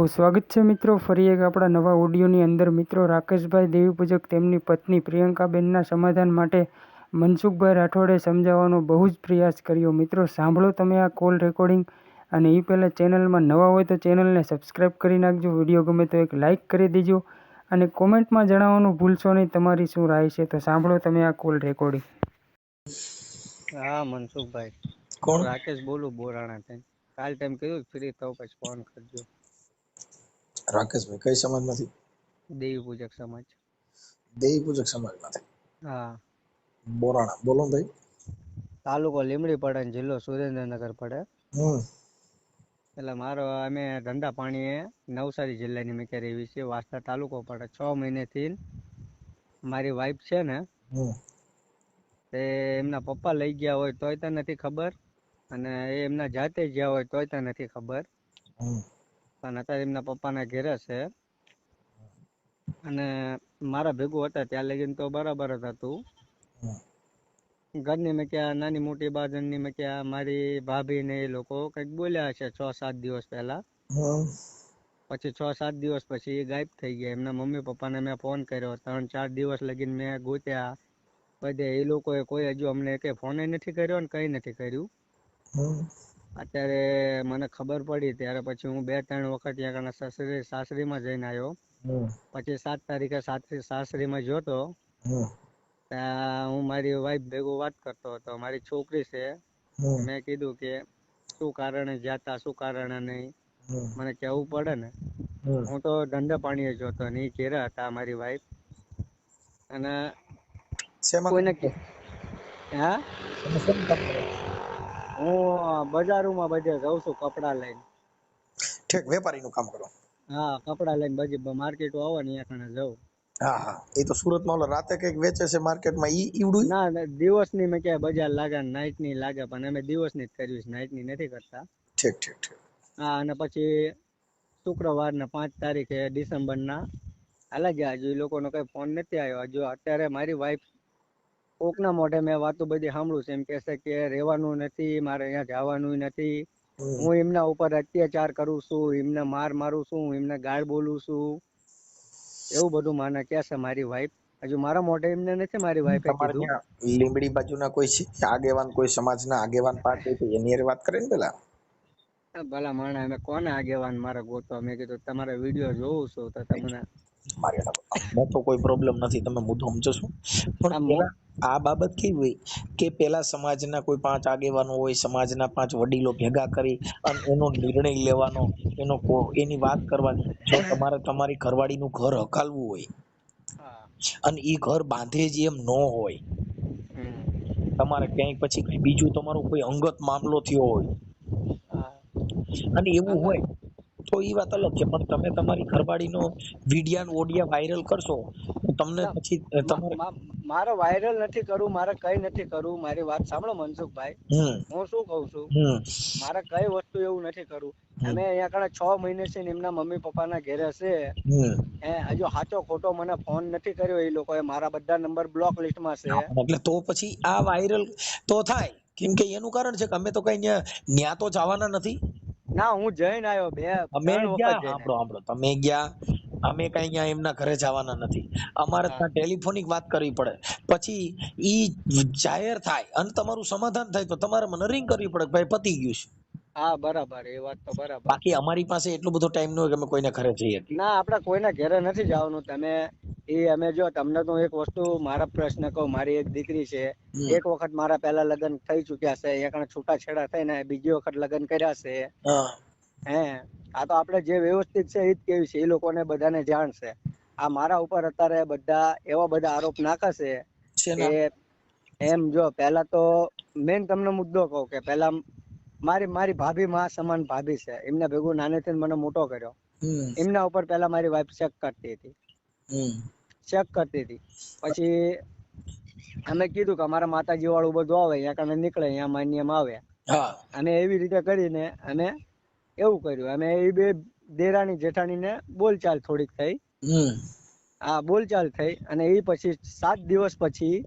સ્વાગત છે મિત્રો ફરી એક આપણા નવા ઓડિયોની અંદર. મિત્રો, રાકેશભાઈ દેવીપૂજક તેમની પત્ની પ્રિયંકાબેનના સમાધાન માટે મનસુખભાઈ રાઠોડે સમજાવવાનો બહુ જ પ્રયાસ કર્યો. મિત્રો, સાંભળો તમે આ કોલ રેકોર્ડિંગ. અને એ પહેલાં ચેનલમાં નવા હોય તો ચેનલને સબસ્ક્રાઈબ કરી નાખજો. વિડીયો ગમે તો એક લાઇક કરી દેજો અને કોમેન્ટમાં જણાવવાનું ભૂલશો નહીં તમારી શું રાય છે. તો સાંભળો તમે આ કોલ રેકોર્ડિંગ. હા મનસુખભાઈ, કોણ? રાકેશ બોલું બોરાણા થી. કાલ ટાઈમ કીધું ફ્રી થાવ પછી ફોન કરજો. રાકેશભાઈ કઈ સમાજમાંથી? દેવી પૂજક સમાજ. દેવી પૂજક સમાજમાંથી. હા. બોરાણા. બોલો ને ભાઈ. તાલુકો લીમડી પડે ને જિલ્લો સુરેન્દ્રનગર પડે. એટલે મારો અમે ધંધા પાણીએ નવસારી જિલ્લાની મેં ક્યારે એવી છે. વાસ્તા તાલુકો પડે. 6 મહિનેથી મારી વાઈફ છે ને તે એમના પપ્પા લઈ ગયા હોય તોય તો નથી ખબર, અને એ એમના જાતે ગયા હોય તોય તો નથી ખબર. પણ અત્યારે એમના પપ્પાના ઘેરે છે. અને મારા ભેગું હતા ત્યાં લગીને તો બરાબર જ હતું. ઘરની મેં ક્યાં નાની મોટી બાજણની મેં ક્યાં મારી ભાભી ને એ લોકો કંઈક બોલ્યા છે 6-7 દિવસ પહેલા. પછી 6-7 દિવસ પછી એ ગાયબ થઈ ગયા. એમના મમ્મી પપ્પાને મેં ફોન કર્યો, 3-4 દિવસ લગીને મેં ગોત્યા બધે. એ લોકોએ કોઈ હજુ અમને કે ફોન નથી કર્યો ને કઈ નથી કર્યું. અત્યારે મને ખબર પડી ત્યારે પછી હું 2-3 વખત ત્યાં સાસરીમાં જઈને આવ્યો. પછી 7 તારીખે સાસરીમાં જોતો ત્યાં હું મારી વાઈફ ભેગું વાત કરતો હતો. મારી છોકરી છે, મેં કીધું કે શું કારણે જાતા શું કારણે નહીં મને કહેવું પડે ને. હું તો ધંધા પાણીએ જોતો ને એ ઘેરા હતા મારી વાઈફ. અને કોઈને હા હું બજારોમાં બધે જાઉં છું કપડા લઈને. ઠીક, વેપારીનું કામ કરો. હા, કપડા લઈને બધી માર્કેટો આવે ને ત્યાં કણે જાઉં. હા હા, એ તો સુરતમાં ઓલો રાતે કઈક વેચે છે માર્કેટમાં ઈવડું. ના, દિવસની મેં ક્યાંય બજાર લાગે નાઈટ ની લાગે, પણ અમે દિવસની જ કરવી છે, નાઈટ ની નથી કરતા. ઠીક ઠીક ઠીક. હા, અને પછી શુક્રવારના 5 તારીખે ડિસેમ્બરના હાલા ગયા. હજુ એ લોકોનો કઈ ફોન નથી આવ્યો. હજુ અત્યારે મારી વાઈફ કોકના મોઢે મેં વાતો બધી સાંભળું છે, એમ કે છે કે રહેવાનું નથી, મારે અહીંયા જવાનું નથી, હું એમના ઉપર અત્યાચાર કરું છું, એમને મારું છું, એમને ગાળ બોલું છું, એવું બધું મને કે છે મારી વાઈફ. હજુ મારા મોઢે એમને નથી મારી વાઈફે તમારે કીધું. ત્યાં લીંબડી બાજુના કોઈ આગેવાન, કોઈ સમાજના આગેવાન પાર્ટ હોય તો એની હારે વાત કરે ને પેલા. ભલા માણા અમે કોને આગેવાન મારે ગોતો? મેં કીધું તમારે વિડીયો જોઉં છું તો તમને મારી તો કોઈ પ્રોબ્લેમ નથી, તમે મુદ્દો સમજો છો. પણ પેલા આ બાબત કેવી હોય કે પેલા સમાજના કોઈ 5 આગેવાનો હોય, સમાજના 5 વડીલો ભેગા કરી અને એનો નિર્ણય લેવાનો, એની વાત કરવાની. જો તમારે તમારી ઘરવાળીનું ઘર હકાલવું હોય અને ઈ ઘર બાંધે જ એમ ન હોય, તમારે ક્યાંય પછી કઈ બીજું તમારો કોઈ અંગત મામલો થયો હોય અને એવું હોય તો એ વાત અલગ છે. પણ તમે તમારી ઘરવાળીનો વિડિયા ઓડિયા વાયરલ કરશો તો તમને પછી તમારે મારે વાયરલ નથી કરવું, મારે કઈ નથી કરવું. મારી વાત સાંભળો મનસુખભાઈ, હું શું કઉ છું, મારે કઈ વસ્તુ એવું નથી કરવું. અમે અહીંયા કણે 6 મહિને છે એમના મમ્મી પપ્પાના ઘેરે છે. હજુ સાચો ખોટો મને ફોન નથી કર્યો. એ લોકોએ મારા બધા નંબર બ્લોક લિસ્ટમાં છે. એટલે તો પછી આ વાયરલ તો થાય, કેમ કે એનું કારણ છે કે અમે તો કઈ ન્યા તો જવાના નથી. ના, હું જઈને આવ્યો, અમે 2-3 વખત ગયા. જઈને. સાંભળો, તમે ગયા, અમે કઈ અહીંયા એમના ઘરે જવાના નથી. અમારે ત્યાં ટેલિફોનિક વાત કરવી પડે, પછી ઈ જાહેર થાય અને તમારું સમાધાન થાય તો તમારે મને રિંગ કરવી પડે, ભાઈ પતી ગયું છે. હા, બરાબર, એ વાત તો બરાબર. બાકી અમારી પાસે એટલો બધો ટાઈમ ન હોય કે અમે કોઈના ઘરે જઈએ. ના, આપણે કોઈના ઘરે નથી જવાનું. અમે જો તમને તો એક વસ્તુ મારા પ્રશ્ન કહું. મારી એક દીકરી છે, એક વખત મારા પહેલા લગ્ન થઈ ચુક્યા છે, અહીંયા છૂટાછેડા થઈને બીજી વખત લગ્ન કર્યા છે. આ તો આપણે જે વ્યવસ્થિત છે એ જ કેવી છે, એ લોકોને બધાને જાણ છે. આ મારા ઉપર અત્યારે બધા એવા બધા આરોપ નાખે છે કે એમ. જો પહેલા તો મેન તમને મુદ્દો કહું કે પહેલા મારી ભાભી માં સમાન ભાભી છે, એમને ભેગું નાનેથી મને મોટો કર્યો. એમના ઉપર પહેલા મારી વાઈફ ચેક કરતી હતી. પછી અમે કીધું કે અમારા માતાજી વાળું બધું આવે, અહીંયા કને નીકળે, અહીંયા માન્યમાં આવે. અને એવી રીતે કરીને અમે એવું કર્યું. અમે એ બે દેરાણી જેઠાણી ને બોલચાલ થોડીક થઈ. બોલચાલ થઈ અને એ પછી 7 દિવસ પછી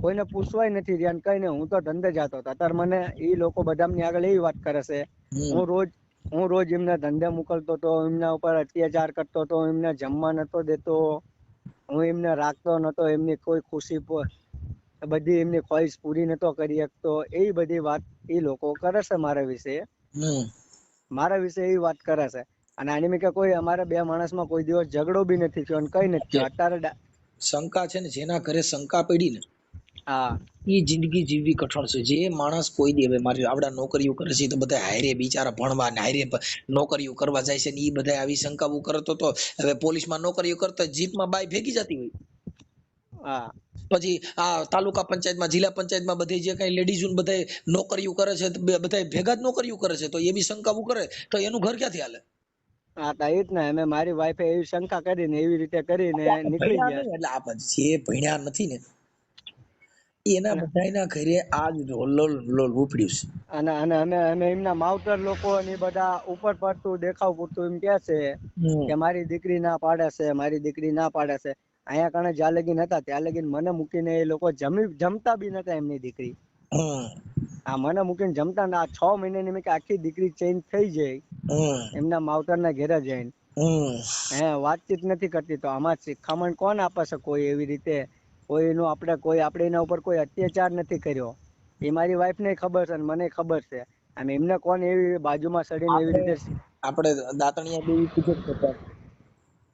કોઈને પૂછવાય નથી રહ્યા, કઈ નહીં. હું તો ધંધે જતો હતો. અત્યારે મને એ લોકો બધાની આગળ એવી વાત કરે છે, હું રોજ હું રોજ એમને ધંધે મોકલતો હતો, એમના ઉપર અત્યાચાર કરતો હતો, એમને જમવા નતો દેતો, હું એમને રાખતો નતો, એમની કોઈ ખુશી બધી એમની ખ્વાહિશ પૂરી નતો કરી શકતો. એ બધી વાત એ લોકો કરે છે મારા વિશે એવી વાત કરે છે. અને આની મેં કે કોઈ અમારે બે માણસમાં કોઈ દિવસ ઝઘડો બી નથી થયો અને કઈ નથી થયો. અત્યારે શંકા છે ને, જેના ઘરે શંકા પડી ને હા એ જિંદગી જીવવી કઠણ છે. જે માણસ કોઈ દી, હવે મારી આવડા નોકરીઓ કરે છે તો બધા હાયરે બિચારા ભણવા ને હાયરે નોકરીઓ કરવા જાય છે ને એ બધા આવી શંકાઓ કરતો તો હવે પોલીસમાં નોકરીઓ કરતા જીપમાં બાઈ ભેગી જતી હોય, હા પછી આ તાલુકા પંચાયતમાં, જિલ્લા પંચાયતમાં બધે જે કઈ લેડીઝ બધા નોકરીઓ કરે છે, બધા ભેગા જ નોકરીઓ કરે છે, તો એ બી શંકાઓ કરે તો એનું ઘર ક્યાંથી હાલે? હા તો એ જ ને, અમે મારી વાઈફે એવી શંકા કરીને એવી રીતે કરીને નીકળી ભણ્યા ગયા. નહીં એટલે આ જે ભણ્યા નથી ને એના અને બધાના ઘરે આજ લોલ લોલ ઉપડ્યું છે. અને અને અમે અમે એમના માવતર લોકો ને બધા ઉપર પડતું દેખાવ પૂરતું એમ કે છે કે મારી દીકરી ના પાડે છે, મારી દીકરી ના પાડે છે. અહીંયા કણે જ્યાં લગીન હતા ત્યાં લગીન મને મૂકીને એ લોકો જમતા બી નતા એમની દીકરી. આ મને મૂકીને જમતા ને, આ 6 મહિનાની મેં કે આખી દીકરી ચેન્જ થઈ જાય એમના માવતર ના ઘેરે જઈને. વાતચીત નથી કરતી, તો આમાં શિખામણ કોણ આપે છે? કોઈ એવી રીતે આપણે એના ઉપર કોઈ અત્યાચાર નથી કર્યો. એ મારી વાઈફ ને ખબર છે, મને ખબર છે. અને એમને કોણ એવી બાજુમાં સડીને એવી રીતે. આપણે દાતણિયા દેવી પૂજક હતા,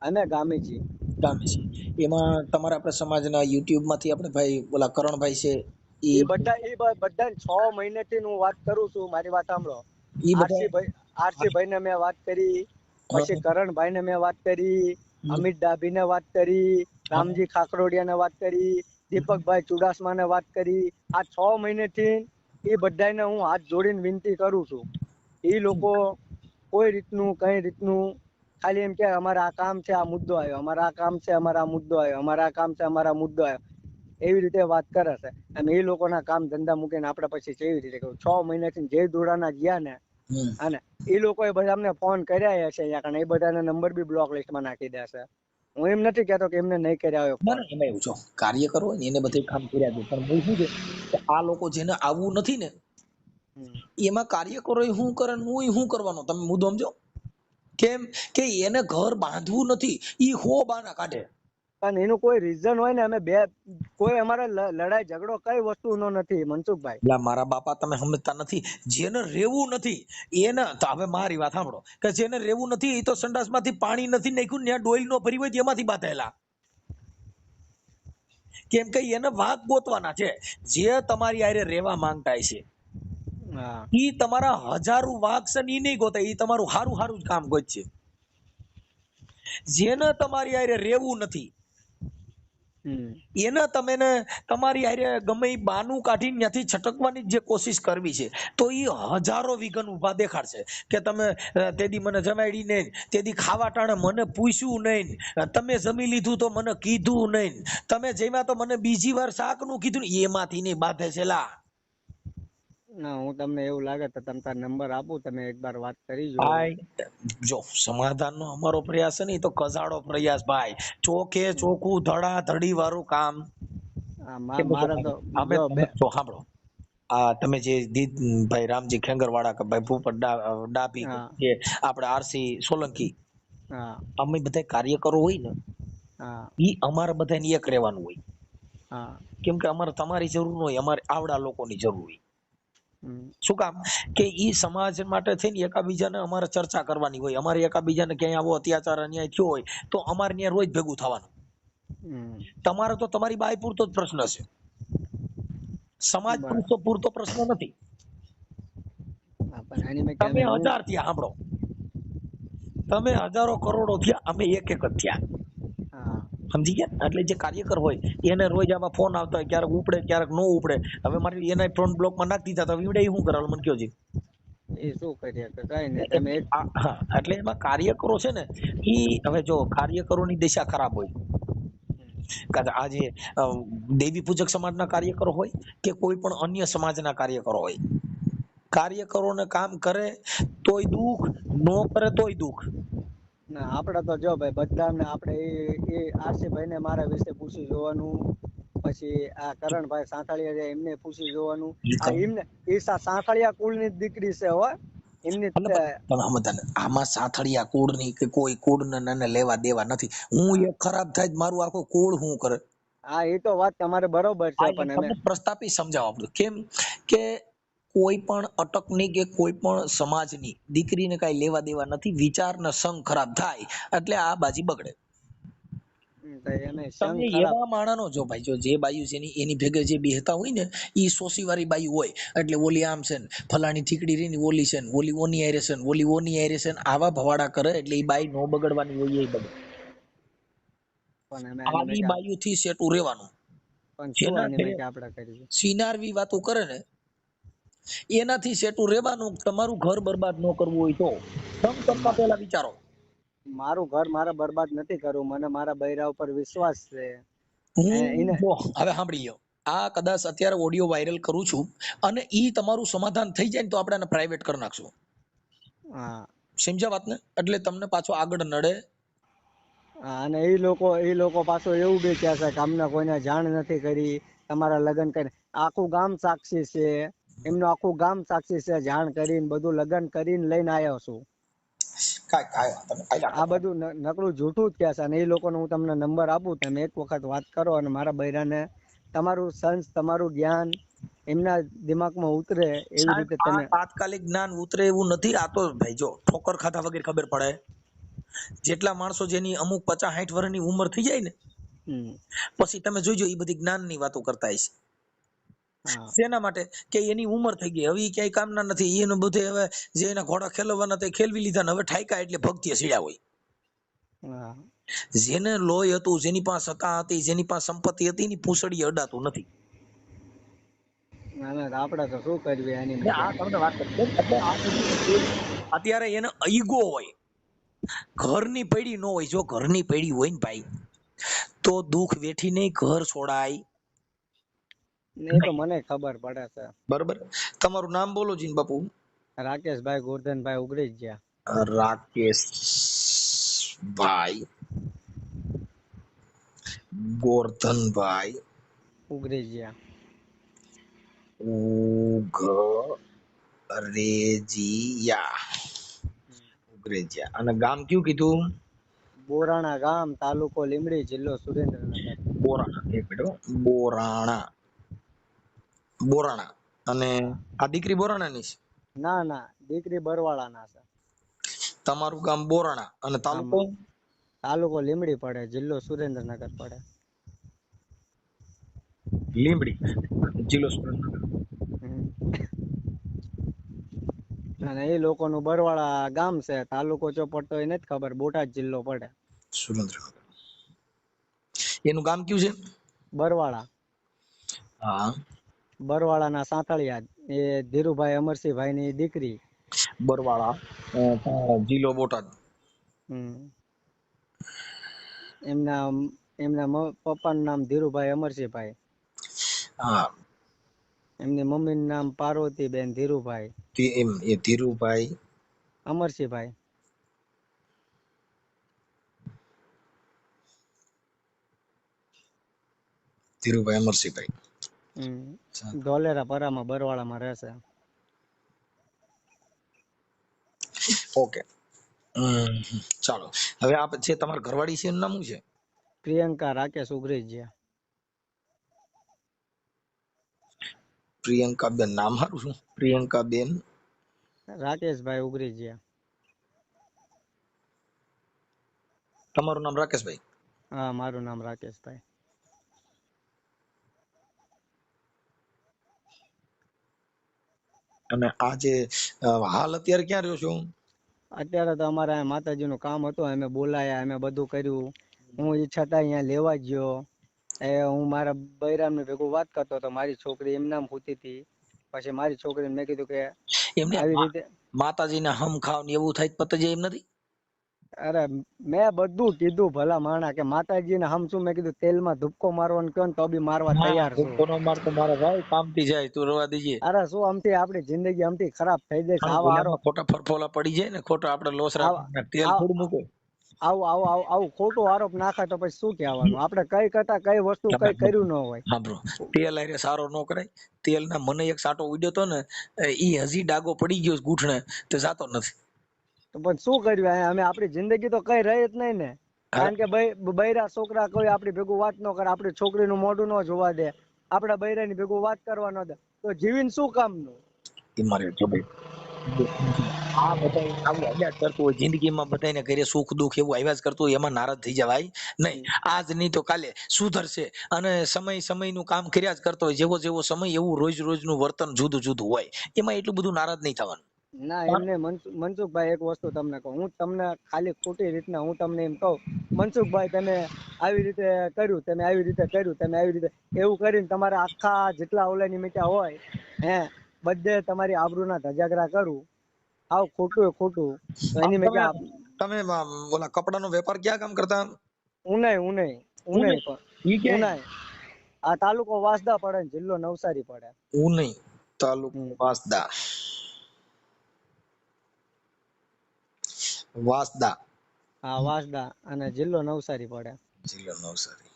અમે ગામી છીએ. ગામે છે એમાં તમારા આપણા સમાજના યુટ્યુબ માંથી આપણે ભાઈ ઓલા કરણભાઈ છે, એ બધા 6 મહિનેથી હું વાત કરું છું. મારી વાત સાંભળો. એ બધા આરસી ભાઈ ને મેં વાત કરી, પછી કરણભાઈ ને મેં વાત કરી, અમિત ડાભી ને વાત કરી, રામજી ખાકરોડિયા ને વાત કરી, દીપકભાઈ ચુડાસમા ને વાત કરી. આ 6 મહિનેથી એ બધાને હું હાથ જોડીને વિનંતી કરું છું. એ લોકો કોઈ રીતનું કઈ રીતનું ખાલી એમ કે અમારે આ કામ છે, આ મુદ્દો આવ્યો, અમારા આ કામ છે, અમારા મુદ્દો આવ્યો, અમારા આ કામ છે, અમારા મુદ્દો આવ્યો, એવી રીતે વાત કરે છે. અને એ લોકોના કામ ધંધા મૂકીને આપણે પછી કેવી રીતે કહ્યું? 6 મહિનાથી જે દોડાના ગયા ને, અને એ લોકોએ બધા અમને ફોન કર્યા છે અહીંયા કણે, એ બધાના નંબર બી બ્લોક લિસ્ટમાં નાખી દેશે. હું એમ નથી કહેતો કે એમને નહીં કર્યા હોય ફોન. એમાં એવું છો કાર્ય કરો ને એને બધે કામ કર્યા છે, પણ મૂળ શું છે કે આ લોકો જેને આવવું નથી ને એમાં કાર્યકરો શું કરે ને હું શું કરવાનો? તમે મુદ્દો સમજો. કેમ કે એને ઘર બાંધવું નથી, ઈ હો બાના કાઢે. અને એનું કોઈ રીઝન હોય ને, અમે કોઈ અમારે લડાઈ ઝઘડો કઈ વસ્તુનો નથી મનસુખભાઈ. એટલે મારા બાપા તમે સમજતા નથી, જેને રેવું નથી એને તો હવે મારી વાત સાંભળો કે જેને રેવું નથી એ તો સંડાસમાંથી પાણી નથી નાખ્યું ત્યાં ડોલ નો ભરી હોય એમાંથી બાંધેલા. કેમ કે એને વાઘ ગોતવાના છે. જે તમારી હારે રેવા માંગતા છે ઈ તમારા હજારો વાઘ છે ઈ નહીં ગોતે, ઈ તમારું હારું હારું જ કામ ગોતશે. જેને તમારી હારે રેવું નથી એને તમે તમારી હારે ગમે ઈ બાનું કાઢીને ત્યાંથી છટકવાની જે કોશિશ કરવી છે, તો ઈ હજારો વિઘન ઉભા દેખાડશે કે તમે તેદી મને જમાડી નહીં, તેદી ખાવા ટાણે મને પૂછ્યું નહીં, તમે જમી લીધું તો મને કીધું નહીં, તમે જમ્યા તો મને બીજી વાર શાક નું કીધું ને, એમાંથી નહીં બાંધે છે લા. ના, હું તમને એવું લાગે તો તમે તાર નંબર આપું, તમે એકવાર વાત કરી જો. ભાઈ જો સમાધાનનો અમારો પ્રયાસ છે ને, તો કજાડો પ્રયાસ ભાઈ, ચોખે ચોખ્ખું ધડા ધડી વાળું કામ. મારે તો અમે જો સાંભળો, આ તમે જે ભાઈ રામજી ખેંગરવાળા કે ભાઈ ભૂપત ડાભી કે આપણે આરસી સોલંકી, અમે બધા કાર્યકરો હોય ને ઈ અમારે બધાને એક રહેવાનું હોય. કેમ કે અમારે તમારી જરૂર ન હોય, અમારે આવડા લોકોની જરૂર હોય. શું કામ કે ઈ સમાજ માટે થઈને એકાબીજાને અમારે ચર્ચા કરવાની હોય. અમારે એકાબીજાને ક્યાંય આવો અત્યાચાર અન્યાય થયો હોય તો અમારે ત્યાં રોજ ભેગું થવાનું. તમારે તો તમારી બાઈ પૂરતો જ પ્રશ્ન છે, સમાજ પૂરતો પ્રશ્ન નથી. તમે 1000 થયા સાંભળો, તમે હજારો કરોડો થયા, અમે એક જ થયા. સમજી ગયા? એટલે જે કાર્યકર હોય એને રોજ આમાં ફોન આવતા હોય, ક્યારેક ઉપડે ક્યારેક નો ઉપડે. હવે મારી એના ફોન બ્લોકમાં નાખી દીધા તો ઈવડે શું કરાવ મને કયો જી? એ શું કરીએ કે કઈ નહીં. તમે એટલે એમાં કાર્યકરો છે ને, ઈ હવે જો કાર્યકરોની દિશા ખરાબ હોય, આજે દેવી પૂજક સમાજના કાર્યકરો હોય કે કોઈ પણ અન્ય સમાજના કાર્યકરો હોય, કાર્યકરોને કામ કરે તોય દુઃખ, નો કરે તોય દુઃખ. ના, આપણે તો જો ભાઈ બધાને આપણે એ આરસીભાઈ ને મારા વિશે પૂછી જોવાનું, પછી આ કરણભાઈ સાંથાળિયા એમને પૂછી જોવાનું. આ એમને એ સાંથાળિયા કુળની દીકરી છે હો, એમની એટલે તમે સમજતા નથી. આમાં સાથળિયા કુળની કે કોઈ કુળને લેવા દેવા નથી. હું એક ખરાબ થાય તો મારું આખું કુળ શું કરે? હા એ તો વાત તમારે બરોબર છે, આ એક પણ અમે તમને પ્રસ્થાપિત સમજાવવા પડે. કેમ કે કોઈ પણ અટકની કે કોઈ પણ સમાજની દીકરીને કઈ લેવા દેવા નથી. વિચાર ને સંગ ખરાબ થાય એટલે આ બાજી બગડે. તો એને સંગ તમે ખરાબ. એવા માણસનો જો ભાઈ, જો જે બાયુ છે એની ભેગે જે બેહતા હોય ને ઈ સોસી વાળી બાયુ હોય, એટલે ઓલી આમ છે ને ફલાણી ઠીકડી રહી ને ઓલી છે ને ઓલી ઓની આયરે છે ને ઓલી ઓની આયરે છે ને આવા ભવાડા કરે એટલે ઈ બાઈ નો બગડવાની હોય એ બગડે. પણ અમે એને મેં આવી કે બાયુ થી સેટું રહેવાનું. પણ શું જેના આની ઘરે મેં કે આપણે કરીએ. સિનારવી વાતો કરે ને એનાથી સેટું રહેવાનું. તમારું ઘર બરબાદ ન કરવું હોય તો સમ કરતા પહેલા વિચારો. મારું ઘર મારે બરબાદ નથી કરવું, મને મારા બૈરા ઉપર વિશ્વાસ છે. હું એને જો હવે સાંભળી લો, આ કદાચ અત્યારે ઓડિયો વાયરલ કરું છું અને ઈ તમારું સમાધાન થઈ જાય ને તો આપણે એને પ્રાઇવેટ કરી નાખશું. હા સમજ્યા વાતને? એટલે તમને પાછો આગળ નડે. અને એ લોકો પાછું એવું બી કહે છે કે અમને કોઈને જાણ નથી કરી, તમારા લગ્ન કરી. આખું ગામ સાક્ષી છે, એમનું આખું ગામ સાક્ષી છે, જાણ કરીને બધું લગ્ન કરીને લઈને આવ્યો છું. કાંઈ વાંધો નહીં. આયલા આ કરો. બધું નકરું જૂઠું જ કહે છે. અને એ લોકોને હું તમને નંબર આપું, તમે એક વખત વાત કરો અને મારા બૈરાને તમારું સંસ તમારું જ્ઞાન એમના દિમાગમાં ઉતરે એવી સાહેબ રીતે આ તમે. તાત્કાલિક જ્ઞાન ઉતરે એવું નથી. આ તો ભાઈ જો ઠોકર ખાધા વગર ખબર પડે. જેટલા માણસો જેની અમુક 50-60 વર્ષની ઉંમર થઈ જાય ને હમ પછી તમે જોઈજો એ બધી જ્ઞાનની વાતો કરતા હશે. હા શેના માટે? કે એની ઉંમર થઈ ગઈ, હવે ઈ ક્યાંય કામના નથી. એનું બધે હવે જે એના ઘોડા ખેલવાના તે ખેલવી લીધા ને હવે ઠાયકા એટલે ભક્તિએ સીડ્યા હોય. હા જેને લોહી હતું, જેની પાસે સત્તા હતી, જેની પાસે સંપત્તિ હતી, એની પૂંછડી અડાતું નથી. ના ના આપણે તો શું કરવી એની ને મેં કે. આ તમને વાત કરી કેમ? એટલે આ બધું અત્યારે એને ઈગો હોય, ઘરની પૈડી ન હોય. જો ઘરની પૈડી હોય ને ભાઈ તો દુઃખ વેઠી નહીં ઘર છોડાય એ તો નહીં. મને ખબર પડે છે. બરોબર. તમારું નામ બોલો જીન બાપુ. રાકેશભાઈ ગોરધનભાઈ ઉગરી ગયા. રાકેશભાઈ ગોરધનભાઈ ઉગરી ગયા. ઉગરેજિયા. ઉગરેજિયા. અને ગામ કયું કીધું? બોરાણા ગામ, તાલુકો લીમડી, જિલ્લો સુરેન્દ્રનગર. બોરાણા. એક મિનિટ હો. બોરાણા. બોરાણા. અને હા. આ દીકરી બોરાણાની છે? ના ના, દીકરી બરવાળા ના છે. તમારું ગામ બોરાણા અને આમ તાલુકો? તાલુકો લીમડી પડે, જિલ્લો સુરેન્દ્રનગર પડે. લીંબડી, જિલ્લો સુરેન્દ્રનગર. અને એ લોકોનું બરવાળા ગામ છે, તાલુકો ચોપડતો એ નથી ખબર, બોટાદ જિલ્લો પડે. સુરેન્દ્રનગર. એનું ગામ કયું છે? બરવાળા. હા. બરવાળાના સાંતળિયા. એ ધીરુભાઈ અમરસિંહભાઈ ની દીકરી. બરવાળા, જિલ્લો બોટાદ. હમ એમના એમના પપ્પાનું નામ ધીરુભાઈ અમરસિંહભાઈ. હા. એમની મમ્મીનું નામ પાર્વતીબેન ધીરુભાઈ એ ધીરુભાઈ અમરસિંહભાઈ. ધીરુભાઈ અમરસિંહભાઈ. ધોલેરા પરામાં બરવાળામાં રહેશે. ઓકે. ચાલો હવે આપ છે તમારા ઘરવાળી છે એનું નામ શું છે? પ્રિયંકા રાકેશ ઉગરેજિયા. પ્રિયંકા બેન. નામ સારું શું? પ્રિયંકા બેન રાકેશભાઈ ઉગરેજિયા. તમારું નામ રાકેશભાઈ? હા, મારું નામ રાકેશભાઈ. અને આ જે હાલ અત્યારે ક્યાં રહ્યો છો? અત્યારે તો અમારે માતાજીનું કામ હતું, અમે બોલાયા, અમે બધું કર્યું. હું એ છતાં અહીંયા લેવા ગયો. હું મારા બૈરામને ભેગું વાત કરતો હતો, મારી છોકરી એમ નામ પૂતી હતી. પછી મારી છોકરીને મેં કીધું કે એમને આવી રીતે. માતાજીને હમ ખાવ ને એવું થાય પતે જાય એમ નથી? અરે મેં બધું કીધું ભલા માણા કે માતાજીને હમ શું, મેં કીધું તેલમાં ધુપકો મારવાનું કહો ને તો બી મારવા તૈયાર છું. કોનો માર તો મારા ભાઈ કામથી જાય તું રવા દીજે. અરે શું અમથી આપણી જિંદગી અમથી ખરાબ થઈ જાય છે. અને આવા હારો ગુલાબમાં ખોટા ફરફોલા પડી જાય ને, ખોટા આપણે લોસ રાખીને તેલ થોડું મૂકે. આવું ખોટો આરોપ નાખે તો પછી શું કહેવાનું? આપણે કઈ કરતા કઈ વસ્તુ કઈ કર્યું ન હોય. હા બ્રો, તેલ આરે સારો ન કરાય. તેલ ના મને એક સાટો ઉડ્યો તો ને, ઈ હજી ડાગો પડી ગયો છે ગૂંઠણે, તે જાતો નથી. તો પણ શું કર્યું? અમે આપણી જિંદગી તો કઈ રહી જ નહીં ને. કારણ કે બૈરા છોકરા કોઈ આપણી ભેગું વાત ન કરે, આપણી છોકરીનું મોઢું ન જોવા દે, આપણા બૈરાની ભેગું વાત કરવા ન દે, તો જીવીને શું કામનું? એ મારે જો ભાઈ, આ બધા આવું આવ્યા જ કરતું હોય જિંદગીમાં, બધાને ઘરે સુખ દુઃખ એવું આવ્યા જ કરતું હોય, એમાં નારાજ થઈ જવાય નહીં. આજ નહીં તો કાલે સુધરશે. અને સમયનું કામ કર્યા જ કરતો હોય, જેવો સમય એવું રોજનું વર્તન જુદું હોય, એમાં એટલું બધું નારાજ નહીં થવાનું. ના એમને મનસુખભાઈ, એક વસ્તુ તમને કહું, હું તમને ખાલી ખોટી રીતના હું તમને એમ કહું, મનસુખભાઈ તમે આવી રીતે કર્યું, તમે આવી રીતે કર્યું, તમે આવી રીતે એવું કરીને તમારા આખા જેટલા ઓલાની મીઠા હોય બધે તમારી આબરૂના ધજાગરા કરું, આવ ખોટું તો એની મેં તમે ઓલા કપડાનો વેપાર ક્યાં કામ કરતા? ઉનાઈ પણ ઉનાઈ આ તાલુકો વાંસદા પડે ને જિલ્લો નવસારી પડે. ઉનાઈ તાલુકો વાંસદા. હા, વાંસદા અને જિલ્લો નવસારી પડે. જિલ્લો નવસારી.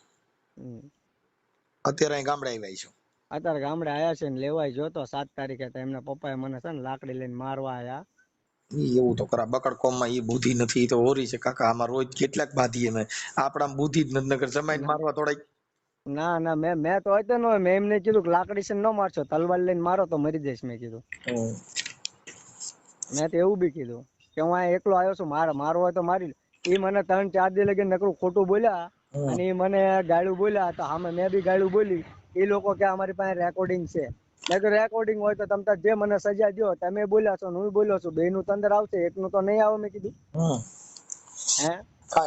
અત્યારે અહીં ગામડે આવ્યા છો? અત્યારે ગામડે આયા છે ને લેવાય જોતો 7 તારીખે તો એમના પપ્પાએ મને છે ને લાકડી લઈને મારવા આયા. એવું તો કરા બકડ કોમમાં ઈ બુદ્ધિ નથી, તો હોરી છે કાકા. આમાં રોજ કેટલાક બાંધીએ અમે, આપણા બુદ્ધિ જ નથી, નગર જમાઈને મારવા થોડાક. ના મેં તો હતો ન, મેં એમને કીધું કે લાકડી છે ન મારશો, તલવાર લઈને મારો તો મરી જઈશ, મેં કીધું. મેં તો એવું બી કીધું કે હું અહીંયા એકલો આવ્યો છું, મારવો હોય તો મારી. એ મને 3-4 દી લગી નકરું ખોટું બોલ્યા, અને એ મને ગાળું બોલ્યા, તો આમે મેં બી ગાળું બોલી. એ લોકો કે અમારી પાસે રેકોર્ડિંગ છે. મેં કહ્યું રેકોર્ડિંગ હોય તો તમે જે મને સજા દો, તમે બોલ્યા છો હું બોલ્યો છું, બેયનું તો અંદર આવશે, એકનું તો નહીં આવે, મેં કીધું.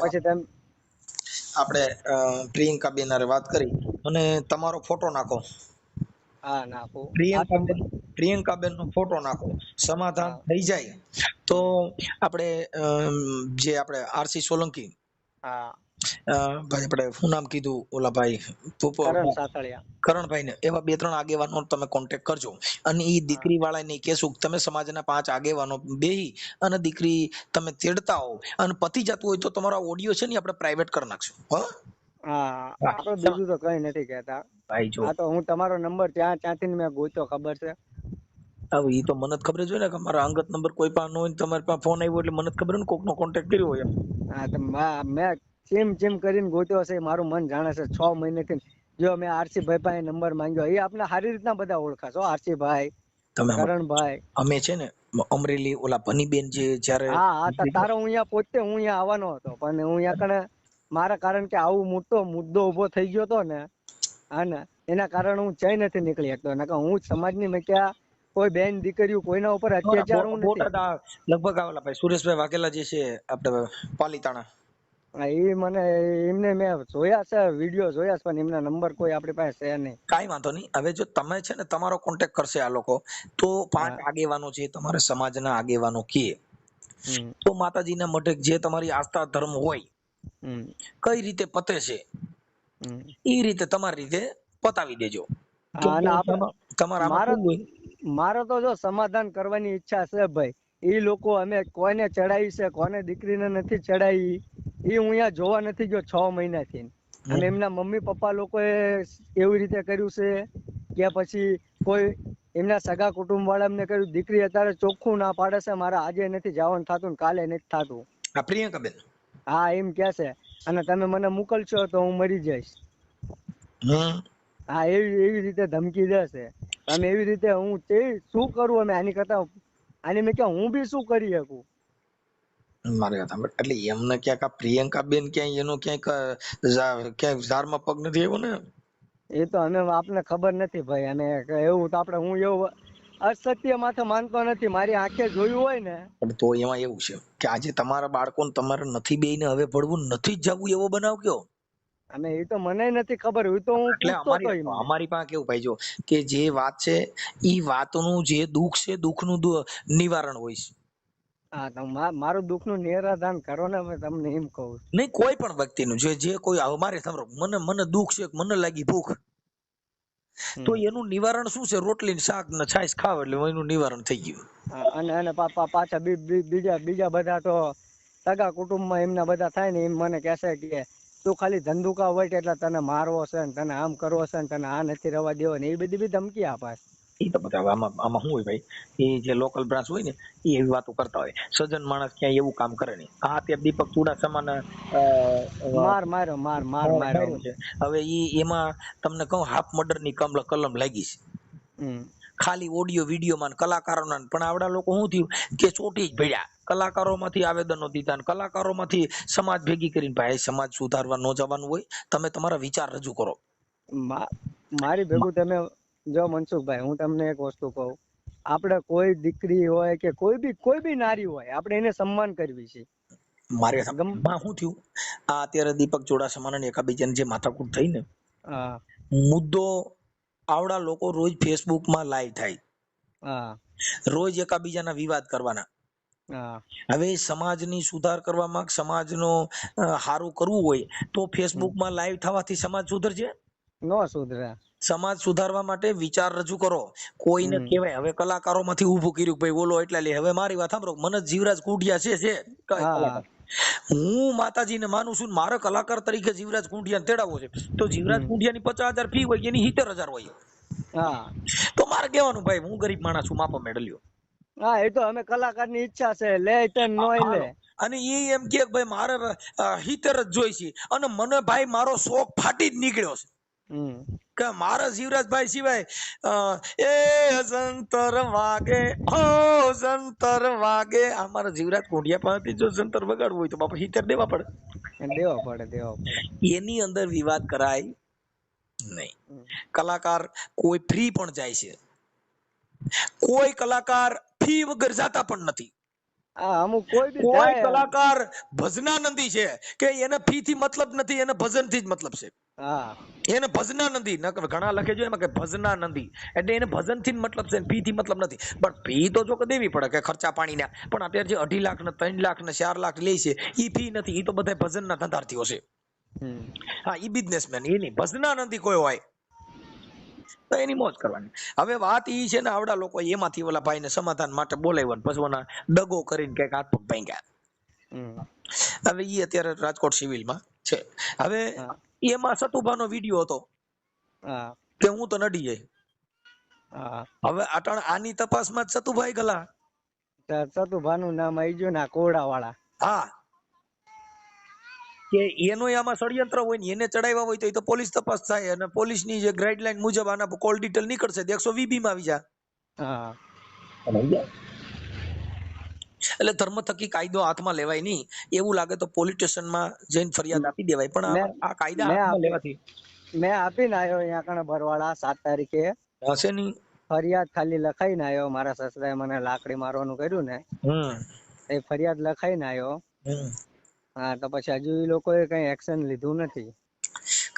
પછી તમે આપણે પ્રિયંકા બેન હારે વાત કરી, અને તમારો ફોટો નાખો. હા નાખો. પ્રિયંકા બેન નો ફોટો નાખો, સમાધાન થઈ જાય તો આપણે જે આપણે આરસી સોલંકી, ભાઈ આપણે શું નામ કીધું, ઓલા ભાઈ કરણભાઈ ને, એવા 2-3 આગેવાનો તમે કોન્ટેક્ટ કરજો. અને એ દીકરી વાળા ને કહેશું તમે સમાજના 5 આગેવાનો બેહી અને દીકરી તમે તેડતા હો અને પતી જતું હોય તો તમારો ઓડિયો છે ને આપણે પ્રાઇવેટ કરી નાખશું. બીજું તો કઈ નથી કહેતા ભાઈ. જો આ તો હું તમારો નંબર ત્યાંથી મેં ગોત્યો, ખબર છે. હવે એ તો મને જ ખબર જ હોય ને કે મારા અંગત નંબર કોઈ પાસે ન હોય, તમારી પાસે ફોન આવ્યો એટલે મને જ ખબર ને કોકનો કોન્ટેક્ટ કર્યો હોય. હા તો મેં જેમ કરીને ગોત્યો છે, મારું મન જાણે છે 6 મહિનેથી. જો મેં આરસીભાઈ પાસે નંબર માંગ્યો, એ આપણે સારી રીતના બધા ઓળખાશો, આરસીભાઈ, કરણભાઈ. અમે છે ને અમરેલી ઓલા ભનીબેન જે જ્યારે તારો હું અહીંયા પોતે હું અહીંયા આવવાનો હતો, પણ હું અહીંયા કણે મારા કારણ કે આવું મોટો મુદ્દો ઉભો થઈ ગયો હતો ને, એના કારણે હું જઈ નથી નીકળી શકતો. નકર હું સમાજની મેં ક્યાં કોઈ બેન દીકરીઓ કોઈના ઉપર અત્યાચાર હું નથી. લગભગ આવેલા ભાઈ સુરેશભાઈ વાઘેલા જે છે આપણે પાલીતાણા, એ મને એમને મેં જોયા છે, વિડીયો જોયા છે, પણ એમના નંબર કોઈ આપણી પાસે છે નહીં. કાંઈ વાંધો નહીં. હવે જો તમે છે ને તમારો કોન્ટેક્ટ કરશે આ લોકો, તો 5 આગેવાનો છે તમારા સમાજના આગેવાનો કે તો માતાજીના મઢે જે તમારી આસ્થા ધર્મ હોય, કઈ રીતે પતે છે એ રીતે તમારી રીતે પતાવી દેજો. મારો તો જો સમાધાન કરવાની ઈચ્છા છે ભાઈ. એ લોકો અમે કોઈને ચડાવી છે, કોને દીકરીને નથી ચડાવી, એ હું અહીંયા જોવા નથી ગયો 6 મહિનાથી. અને એમના મમ્મી પપ્પા લોકોએ એવી રીતે કર્યું છે કે પછી કોઈ એમના સગા કુટુંબ વાળા એમને કર્યું. દીકરી અત્યારે ચોખ્ખું ના પાડે છે, મારે આજે નથી જવાનું થતું, કાલે નથી થતું. પ્રિયંકાબેન હા એમ કે છે, અને તમે મને મોકલશો તો હું મરી જઈશ. હા એવી રીતે ધમકી દેશે. તમે એવી રીતે હું શું કરું? અમે આની કરતા આની મેં ક્યાં હું બી શું કરી શકું? મારી વાત સાંભળ, એટલે એમને ક્યાંક આ પ્રિયંકાબેન ક્યાંય એનો ક્યાંક ઝારમાં પગ નથી આવ્યો ને? એ તો અમે આપને ખબર નથી ભાઈ. અને એવું તો આપણે હું એવું અસત્ય માથે માનતો નથી. મારી આંખે જોયું હોય ને. પણ તો એમાં એવું છે કે આજે તમારા બાળકોને તમારે નથી બેયને હવે ભણવું નથી જ જવું, એવો બનાવ કયો? અને એ તો મને નથી ખબર. એ તો હું પૂછતો હતો. અમારી પાસે કેવું ભાઈ, જો કે જે વાત છે ઈ વાતનું જે દુઃખ છે, દુઃખનું નિવારણ હોય છે. હા તો મારું દુઃખનું નિરાધાન કરો ને, મેં તમને એમ કહું. નહીં, કોઈ પણ વ્યક્તિનું જે કોઈ અમારે સાંભળો, મને દુઃખ છે, મને લાગી ભૂખ, તો એનું નિવારણ શું છે? રોટલી ને શાક ને છાશ ખાવ એટલે એનું નિવારણ થઈ ગયું. અને પાછા બીજા બધા તો સગા કુટુંબમાં એમના બધા થાય ને એમ મને કહેશે કે તું ખાલી ધંધુકા હોય એટલે તને મારવો છે ને તને આમ કરવો છે ને તને આ નથી રવા દેવો ને એ બધી બી ધમકી આપે. એ તો બધા આમાં આમાં શું હોય ભાઈ, એ જે લોકલ બ્રાન્ચ હોય ને એ એવી વાતો કરતા હોય. સજ્જન માણસ ક્યાંય એવું કામ કરે નહીં. આ અત્યારે દીપક ચુડાસમાના માર્યો. છે. હવે એમાં તમને કહું હાફ મર્ડર ની કલમ લાગી છે. હમ. ખાલી ઓડિયો વિડીયોમાં કલાકારોના, પણ આવડા લોકો શું થયું કે ચોટી જ ભેળ્યા. કલાકારોમાંથી આવેદનો દીધા ને કલાકારોમાંથી સમાજ ભેગી કરીને, ભાઈ સમાજ સુધારવા ન જવાનું હોય, તમે તમારા વિચાર રજૂ કરો. મારી ભેગું તમે જો મનસુખભાઈ, હું તમને એક વસ્તુ કહું, આપણે કોઈ દીકરી હોય કે કોઈ બી નારી હોય, આપણે એને સન્માન કરવી છે. મારે શું થયું, આ અત્યારે દીપક ચુડાસમાના એકાબીજાની જે માથાકૂટ થઈ ને, મુદ્દો આવડા લોકો રોજ ફેસબુકમાં લાઈવ થાય, રોજ એકાબીજાના વિવાદ કરવાના. હવે સમાજની સુધાર કરવામાં, સમાજનો હારું કરવું હોય તો ફેસબુકમાં લાઈવ થવાથી સમાજ સુધરશે? ન સુધરે. સમાજ સુધારવા માટે વિચાર રજૂ કરો. કોઈને કહેવાય, હવે કલાકારોમાંથી ઊભું કર્યું ભાઈ બોલો એટલા લે. હવે મારી વાત સાંભળો, મને જીવરાજ કુંડિયા છે કલાકાર. હું માતાજીને માનું છું, મારે કલાકાર તરીકે જીવરાજ કુંડિયાને તેડાવવો છે તો જીવરાજ કુંડિયાની 50,000 ફી હોય, એની 70,000 હોય. તો મારે કહેવાનું ભાઈ હું ગરીબ માણસ છું, માપા મેળલ્યો. હા, એ તો અમે કલાકારની ઈચ્છા છે, લે તે નોય લે. અને એ એમ કે ભાઈ મારે 70 જ જોઈ છે, અને મને ભાઈ મારો શોખ ફાટી જ નીકળ્યો છે કે મારા જીવરાજભાઈ સિવાય એ સંતર વાગે હો સંતર વાગે. આ મારા જીવરાજ કોડિયા પાસેથી જો સંતર વગાડવું હોય તો બાપા 70 દેવા પડે. એની અંદર વિવાદ કરાય નહીં. કલાકાર કોઈ ફ્રી પણ જાય છે, કોઈ કલાકાર ફી વગર જાતા પણ નથી. કોઈ કલાકાર ભજનાનંદી છે કે એને ફી થી મતલબ નથી, એને ભજન થી જ મતલબ છે. એને ભજનાનંદી ઘણા લખે છે એમાં કે ભજનાનંદી, એટલે એને ભજન થી મતલબ છે, ફી થી મતલબ નથી. પણ ફી તો જો કે દેવી પડે કે ખર્ચા પાણીના. પણ અત્યારે જે 2.5 લાખ ને 3 લાખ ને 4 લાખ લે છે એ ફી નથી, એ તો બધા ભજનના ધંધાર્થીઓ છે. હા, એ બિઝનેસમેન. એ નહીં, ભજનાનંદી કોઈ હોય તો એની મોજ કરવાની. હવે વાત ઈ છે ને, આવડા લોકો એમાંથી ઓલા ભાઈને સમાધાન માટે બોલાવ્યો ને પછી ઓના દગો કરીને કઈક હાથ પગ ભાંગ્યા. હવે ઈ અત્યારે રાજકોટ સિવિલમાં છે. હવે એમાં સતુભાનો વિડીયો હતો કે હું તો નડી જાય. હવે આની તપાસમાં સતુભાઈ ગલા. સતુભાનું નામ આવી ગયું ને, કોડા વાળા. હા, કે એનો આમાં ષડયંત્ર હોય ને એને ચડાવ્યા હોય તો એ તો પોલીસ તપાસ થાય, અને પોલીસની જે ગાઈડલાઈન મુજબ આના કોલ ડિટેલ નીકળશે 120B માં આવી જાય. એટલે ધર્મ થકી કાયદો હાથમાં લેવાય નહીં. એવું લાગે તો પોલીસ સ્ટેશનમાં જઈને ફરિયાદ આપી દેવાય, પણ આ કાયદા હાથમાં લેવાથી મેં આપીને આવ્યો અહીંયા કણે બરવાળા 7 તારીખે હશે નહીં. ફરિયાદ ખાલી લખાઈને આવ્યો. મારા સસરાએ મને લાકડી મારવાનું કર્યું ને, એ ફરિયાદ લખાઈને આવ્યો. હા, તો પછી હજુ એ લોકોએ કઈ એક્શન લીધું નથી.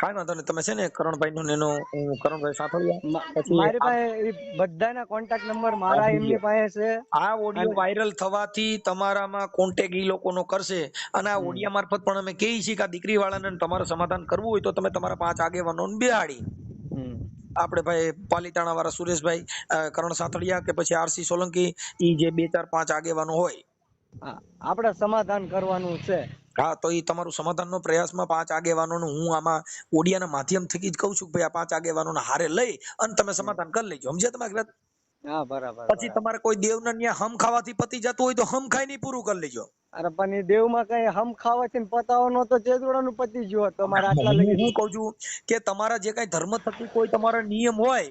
કાંઈ વાંધો નહીં. તમે છે ને કરણભાઈ નું એનો કરણભાઈ સાંભળ્યા, પછી મારી પાસે બધાના કોન્ટેક્ટ નંબર મારા એમની પાસે છે. આ ઓડિયો વાયરલ થવાથી તમારામાં કોન્ટેક્ટ ઈ લોકોનો કરશે, અને આ ઓડિયા મારફત પણ અમે કહીએ છીએ કે આ દીકરી વાળાને તમારે સમાધાન કરવું હોય તો તમે તમારા 5 આગેવાનોને બેહાડી, આપણે ભાઈ પાલીતાણા વાળા સુરેશભાઈ, કરણ સાંથળિયા કે પછી આરસી સોલંકી, ઈ જે 2 4 5 આગેવાનો હોય, આપણે સમાધાન કરવાનું છે. હા, તો એ તમારું સમાધાનનો પ્રયાસમાં 5 આગેવાનોનું હું આમાં ઓડિયાના માધ્યમ થકી જ કહું છું કે ભાઈ આ 5 આગેવાનોને હારે લઈ અને તમે સમાધાન કરી લેજો. સમજ્યા તમારી વાત? હા, બરાબર. પછી તમારે કોઈ દેવના ન્યા હમ ખાવાથી પતી જતું હોય તો હમ ખાઈ ની પૂરું કરી લેજો. અરે પણ એ દેવમાં કઈ હમ ખાવાથી પતાવવાનો તો જેદોડાનું પતી ગયો હતો. મારે આટલા લગી હું કહું છું કે તમારા જે કઈ ધર્મ થકી કોઈ તમારા નિયમ હોય,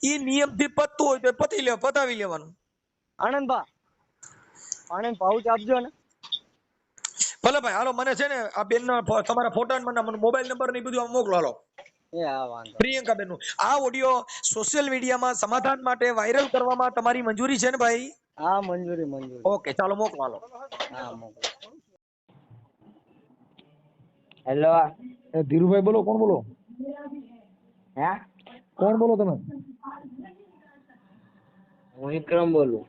એ નિયમથી પતતું હોય તો પતાવી લેવાનું. આનંદભા પાણી પાઉચ આપજો ને. ભલે ભાઈ, હાલો. મને છે ને આ બેન તમારા ફોટા મને મોબાઈલ નંબર ને બધું મોકલો. હાલો, પ્રિયંકા બેન નું આ ઓડિયો સોશિયલ મીડિયામાં સમાધાન માટે વાયરલ કરવામાં તમારી મંજૂરી છે ને ભાઈ? હા, મંજૂરી. ઓકે, ચાલો મોકલો. હાલો. હા, મોકલો. હેલો, ધીરુભાઈ બોલો. કોણ બોલો? હે, કોણ બોલો તમે? હું વિક્રમ બોલું.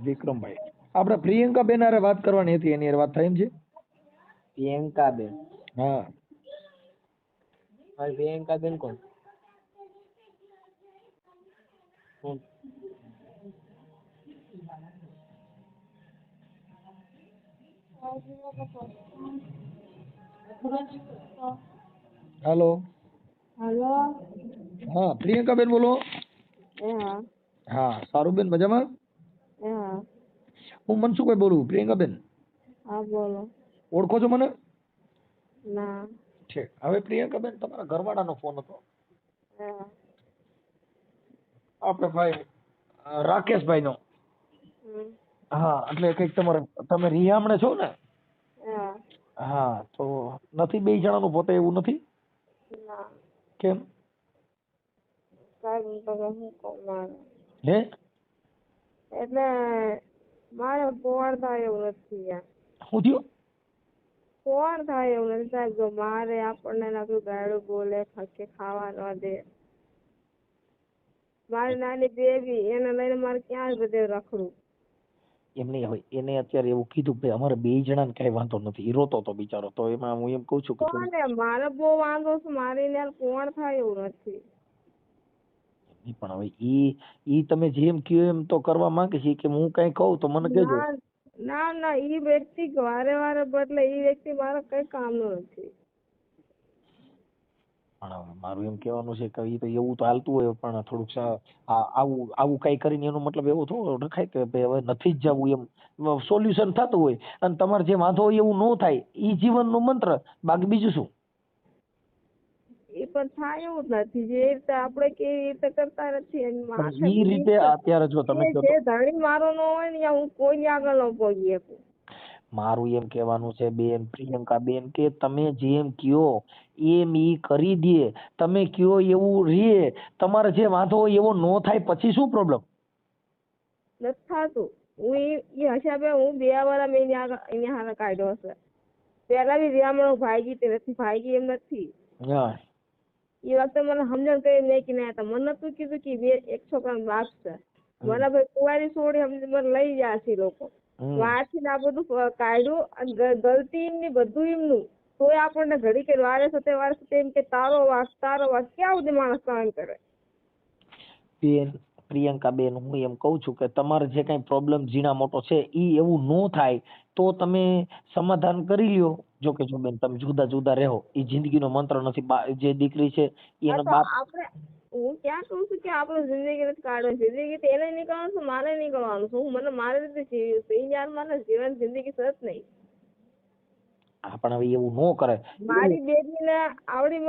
વિક્રમભાઈ, આપણે પ્રિયંકા બેન હારે વાત કરવાની હતી, એની હારે વાત થાય એમ છે? પ્રિયંકા બેન? હા. પ્રિયંકા બેન કોણ? હાલો, હલો. હા પ્રિયંકાબેન બોલો? હા. હા સારું બેન, મજામાં? હા. હું મનસુખભાઈ બોલું. પ્રિયંકાબેન હા બોલો. ઓળખો છો મને? ના. છે. હવે પ્રિયંકાબેન તમારા ઘરવાળાનો ફોન હતો. હા. આપણે ભાઈ રાકેશભાઈ નો. હા એટલે કઈક તમે રિયામણે છો ને? હા. હા તો નથી બે જણાનું પોતે એવું નથી? ના. કેમ? સાહેબ તો શું કહું મારે. હે? એટલે મારે પોવાડ થાય એવું નથી યાર. શું થયું? પોવાડ થાય એવું નથી સાહેબ. જો મારે આપણને નાખું ગાડું બોલે ખકે ખાવા ન દે. મારી નાની બેબી એને લઈને મારે ક્યાં બધે રખડું. એમ નહીં હોય એને અત્યારે એવું કીધું કે અમારે બે જણાને કઈ વાંધો નથી. ઈ રોતો હતો બિચારો. તો એમાં હું એમ કઉ છું કે કોને મારે બહુ વાંધો છે. મારી ને પોવાડ થાય એવું નથી. પણ હવે ઈ તમે જેમ કયો એમ તો કરવા માંગે છે કે હું કઈ કહું તો મને કહેજો. ના ના ઈ વ્યક્તિ વારે વારે બદલે. ઈ વ્યક્તિ મારા કઈ કામનું નથી. પણ મારું એમ કહેવાનું છે કે ઈ તો એવું તો હાલતું હોય પણ થોડુંક આવું કઈ કરીને એનો મતલબ એવો થોડો રખાય કે ભાઈ હવે નથી જ જવું એમ સોલ્યુશન થતું હોય અને તમારે જે વાંધો હોય એવું ન થાય ઈ જીવનનો મંત્ર. બાકી બીજું શું? એ પણ થાય એવું જ નથી. જે રીતે આપણે કેવી રીતે કરતા નથી એની પણ માથે ઈ રીતે અત્યારે જો તમે કહો જે ધણી મારો ન હોય ને હું કોઈની આગળ ન પહોંચી શકું. મારું એમ કહેવાનું છે બેન પ્રિયંકા બેન કે તમે જેમ કયો એમ ઈ કરી દે. તમે કયો એવું રે. તમારે જે વાંધો હોય એવો ન થાય પછી શું પ્રોબ્લેમ? નથી થતું. હું એ હિસાબે હું 2 વાર મેં એની હારે કાઢ્યો હશે. પેલા બી રેમણો ભાગી તે નથી ભાગી એમ નથી. હા એ વખતે મને સમજણ કરી મેં કે ના મને નતું કીધું કે એક છોકરાનો બાપ છે. મને ભાઈ કુવારી છોડી મને લઈ ગયા છે લોકો. વારથી આ બધું કાઢ્યું અને ગલતી એમની બધું એમનું. તોય આપણને ઘડી કે વારે સાથે એમ કે તારો વાક ક્યાં સુધી માણસ સહન કરે. બેન પ્રિયંકા બેન હું એમ કઉ છું કે તમારે જે કઈ પ્રોબ્લેમ ઝીણા મોટો છે ઈ એવું ન થાય તો તમે સમાધાન કરી લ્યો. જો કે જો બેન તમે જુદા જુદા રહો ઈ જિંદગીનો મંત્ર નથી. જે દીકરી છે એનો બાપ આપણે હું ક્યાં કહું છું કે આપણે જિંદગી નથી કાઢવાની. જિંદગી તો એને નીકળવાનું છે મારે નીકળવાનું છે. હું મને મારી રીતે જીવ્યું છે. યાર મને જીવન જિંદગી સત નહીં. પણ હવે એવું ન કરે. મારી બેબીને આવડી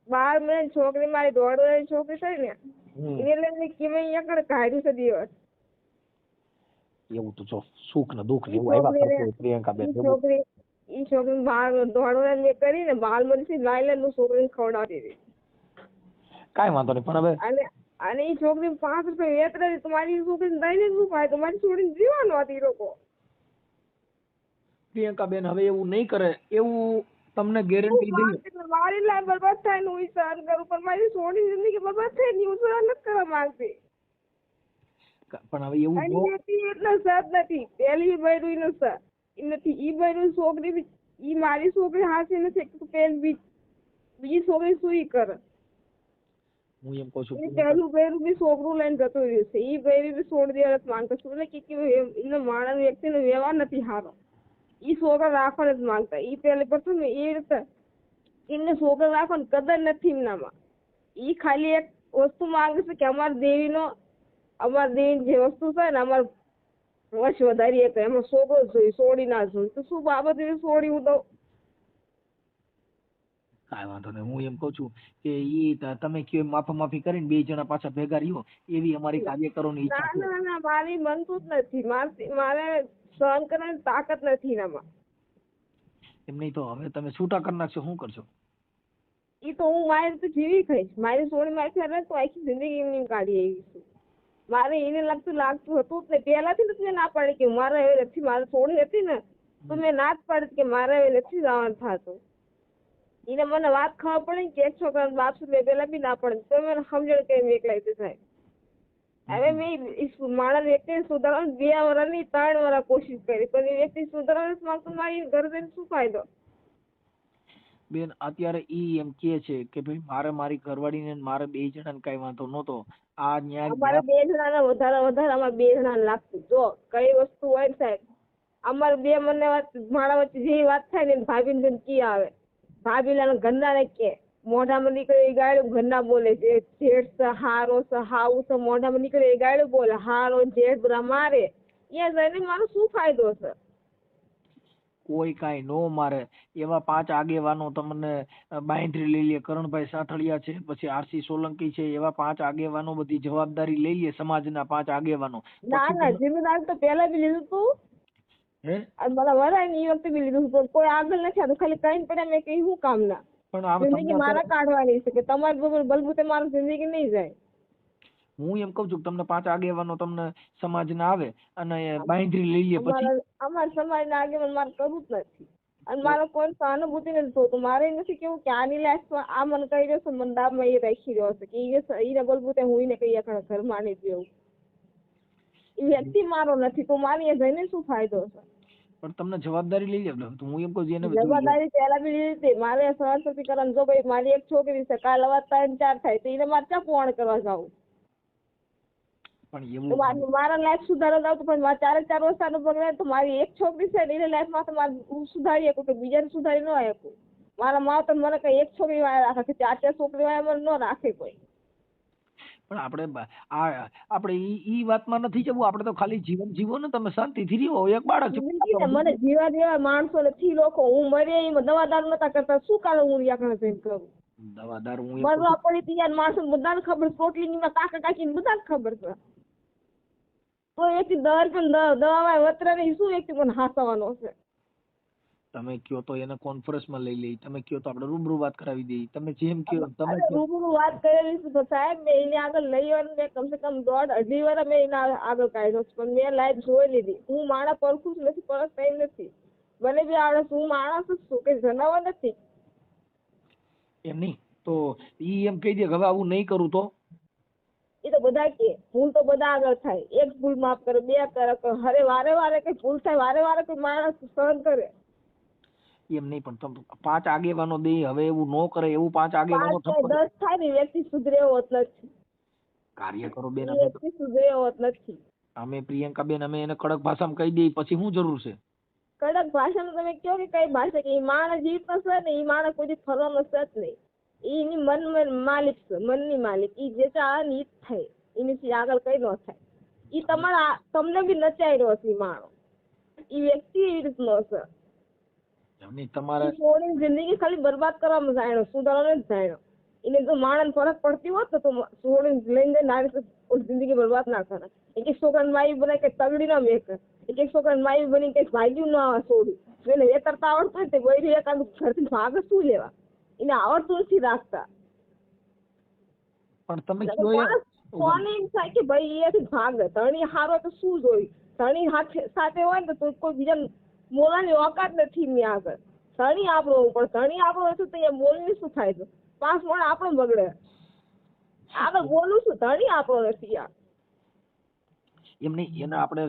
12 મહિનાની છોકરી મારી 1.5 વર્ષની છોકરી થઈ ને એને લઈને કિમે એકડ કાઢ્યું છે દિવસ. એવું તો જો સુખ ને દુઃખ એવું આવ્યા કરતું પ્રિયંકા બેન. ઈ છોકરી 1.5 વર્ષ મેં કરીને બાલમંદિર લાયલા છોકરીને ખવડાવતી હતી. કાંઈ વાંધો નહીં પણ હવે અને ઈ છોકરી 5 રૂપિયા વેતરે તમારી છોકરીને દઈને શું ખાય? તમારી છોકરીને જીવાનું હતી લોકો. પ્રિયંકા બેન હવે એવું નહીં કરે એવું તમને ગેરંટી દઈએ. મારી લાઈફ બરબાદ થાય ને હું સહન કરું પણ મારી છોકરી જિંદગી બરબાદ થાય ને હું સહન નથી કરવા માંગતી. પણ હવે એવું એટલો સત નથી. પેલી બૈરું નો સત નથી. ઈ બૈરું છોકરી ઈ મારી છોકરી હાથે નથી. પેલી બીજી છોકરી સુઈ કરે. હું એમ કહું છું પેલું બૈરું બી છોકરું લઈને જતું રહ્યું છે. ઈ બૈરી બી છોડી દેવા નથી માંગતો. શું એને માણસ વ્યક્તિનો વ્યવહાર નથી સારો. ઈ છોકરા રાખવા નથી માંગતા. ઈ પેલી પ્રથમ એ રીતે એમને છોકરા રાખવાની કદર નથી એમનામાં. ઈ ખાલી એક વસ્તુ માંગે છે કે અમારી દેવી જે વસ્તુ છે ને અમારે વશ વધારીએ તો એમાં છોકરો જોઈ છોડી ના જોઈ તો શું બાબત છોડી હું દઉં? કાંઈ વાંધો નહીં. હું એમ કઉ છું કે ઈ તમે કયો માફી કરીને 2 જણા પાછા ભેગા રહ્યો એવી અમારી કાર્યકરોની ઈચ્છા છે. ના મારી બનતું જ નથી. મારે સહન કરવાની તાકાત નથી એનામાં. એમ નહીં તો હવે તમે છૂટા કરી નાખશો શું કરશો? ઈ તો હું મારી રીતે જીવી ખાઈશ. મારી છોડી મારી સાથે તો આખી જિંદગી એમની કાઢી આવી છું. મારે એને લાગતું હતું જ ને પહેલાથી જ મેં ના પાડી કે મારે હવે નથી. મારે છોડી હતી ને તો મેં ના જ પાડી કે મારે હવે નથી જવાનું થતું. એને મને વાત ખબર પડે કે એક છોકરાનો બાપ છે. મેં પેલા બી ના પડે તો મને સમજણ કે એકલા રીતે થાય. હવે મેં મારા વ્યક્તિને સુધારવાની 2 વર્ષની 3 વર્ષ કોશિશ કરી પણ એ વ્યક્તિ સુધારવા નથી માંગતો. મારી ઘર જઈને શું ફાયદો? બેન અત્યારે ઈ એમ કે છે કે ભાઈ મારે મારી ઘરવાળીને મારે 2 જણાને કઈ વાંધો નહોતો. આ ન્યાય અમારે 2 જણાને વધારે અમારે 2 જણાને લાગતું. જો કઈ વસ્તુ હોય ને સાહેબ અમારે બે મને મારા વચ્ચે જે વાત થાય ને ભાભી ને કી આવે, ભાભી ઘરના ને કે મોઢામાં નીકળે એ ગાળું ઘરના બોલે છે, જેઠ છે હારો છે હાવું છે, મોઢામાં નીકળે એ ગાળું બોલે, હારો જેઠ બધા મારે, ત્યાં જઈને મારો શું ફાયદો છે? કોઈ કાંઈ નો મારે. એવા 5 આગેવાનો તમને બાંયધરી લઈ લે, કરણભાઈ સાઠળિયા છે, પછી આરસી સોલંકી છે, એવા 5 આગેવાનો બધી જવાબદારી લઈ લે, સમાજના 5 આગેવાનો. ના ના, જિમ્મેદાર તો પેલા બી લીધું તું, હે અને મને વરાય ને એ વખતે બી લીધું હતું, કોઈ આગળ નથી આવતું, ખાલી કઈ પડ્યા મેં કઈ શું કામ ના? પણ આમ જિંદગી મારા કાઢવાની છે કે તમારી બલબૂતે મારી જિંદગી નહીં જાય. હું એમ કઉ છું કે તમને 5 આગેવાનો તમને સમાજના આવે અને બાંયધરી લઈ લે, પછી અમારા સમાજના આગેવાન મારે કરવું જ નથી, અને મારો કોઈ સહાનુભૂતિ નથી થતું. મારે નથી કેવું કે આની લાઈફમાં આ મને કહી રહ્યો છે, મને દાબમાં એ રાખી રહ્યો છે કે એને બલબૂતે હું એને કઈ ઘર માની દેવું. એ વ્યક્તિ મારો નથી તો મારી જઈને શું ફાયદો છે? પણ તમને જવાબદારી લઈ લે તો હું એમ કહું છું એને જવાબદારી પહેલા બી લીધી હતી. મારે સરસ્વતી કરવાનું, જો ભાઈ મારી એક છોકરી છે, કાલ અવાર 3-4 થાય તો એને મારે ક્યાં પૂર્ણ કરવા જાવું? પણ એવું મારા લાઈફ સુધારવા જાવ તો પણ મારે 4 વર્ષ બગડે તો મારી એક છોકરી છે એને લાઈફમાં તો મારે હું સુધારી શકું કે બીજાને સુધારી ન શકું. મારા મા તો મને કઈ એક છોકરી વાળા રાખે કે 4 છોકરી વાળા મને ન રાખે કોઈ. પણ આપણે ઈ વાતમાં નથી જવું. આપણે તો ખાલી જીવન જીવો ને, તમે શાંતિથી રહો. એક બાળક છે, મને જીવા જેવા માણસો નથી લોકો. હું મરી એમાં દવાદાર નતા કરતા, શું કારણ હું યાકણ જઈને કરું? દવાદાર હું મરવા પડી તૈયાર માણસો બધાને ખબર, પોટલીમાં કાકા કાકી બધાને ખબર છે. તો વ્યક્તિ દર પણ દવા વતરા નહીં, શું વ્યક્તિ પણ હાસવાનો છે? તમે કયો તો એને કોન્ફરન્સમાં લઈ લઈ, તમે કયો તો આપણે રૂબરૂ વાત કરાવી દઈએ. તમે જેમ કયો તમે રૂબરૂ વાત કરેલી છે તો સાહેબ મેં એને આગળ લઈ મેં કમસે કમ 1.5-2 વર્ષ મેં એના આગળ કાઢ્યો છે, પણ મેં લાઈફ જોઈ લીધી. હું માણસ પરખું જ નથી, પરખ કઈ નથી. મને બી આવડે છે, હું માણસ જ છું, કે જનાવર નથી. એમ નહીં તો ઈ એમ કહી દે કે હવે આવું નહીં કરું તો એ તો બધા કે ભૂલ તો બધા આગળ થાય. એક ભૂલ માફ કરે, 2 કરે, હરે વારે કઈ ભૂલ થાય, વારે કોઈ માણસ સહન કરે. એમ નહીં, પણ તમે 5 આગેવાનો દે, હવે એવું ન કરે, એવું 5 આગેવાનો 10 થાય ને વ્યક્તિ સુધરે એવો જ નથી. કાર્ય કરો બેન. વ્યક્તિ સુધરે એવો જ નથી. અમે પ્રિયંકા બેન અમે એને કડક ભાષામાં કહી દઈએ, પછી શું જરૂર છે? કડક ભાષામાં તમે કહો કે કઈ ભાષા, કે એ માણસ જીવતો છે ને, એ માણસ કોઈ ફરવાનો છે જ નહીં. એની મન માલિક છે, મનની માલિક. એ જે ચાહે ને ઈ જ થાય, એની આગળ કઈ ન થાય. એ તમારા તમને બી નચાઈ રહ્યો છે. માણો એ વ્યક્તિ એવી રીતનો છે. તમારે જિંદગી ખાલી બરબાદ કરવામાં જાણ્યો, સુધારવાનો જ જાણ્યો. એને જો માણસ ફરક પડતી હોત તો છોડીને લઈને નારી જિંદગી બરબાદ ના કરે. એક છોકરાને માઈ બનાવી કઈ તગડી ના મેક, એક છોકરાને માઈ બની કઈ ભાગ્યું ના છોડ્યું. એને વેતરતા આવડતું હોય તે બૈરી એકાદ ઘરથી ભાગ શું લેવા? એને આવડતું નથી રાખતા. પણ તમે કોને એમ થાય કે ભાઈ એથી ભાગ ધણી હારો તો શું જોયું? ધણી સાથે હોય ને તો કોઈ બીજા બોલવાની ઓકાત નથી એમની આગળ. ધણી આપણો પણ ધણી આપણો હશે તો અહીંયા બોલને શું થાય છે? 5 મણ આપણો બગડે. આગળ બોલું છું, ધણી આપણો નથી. યાર એમ નહીં, એને આપણે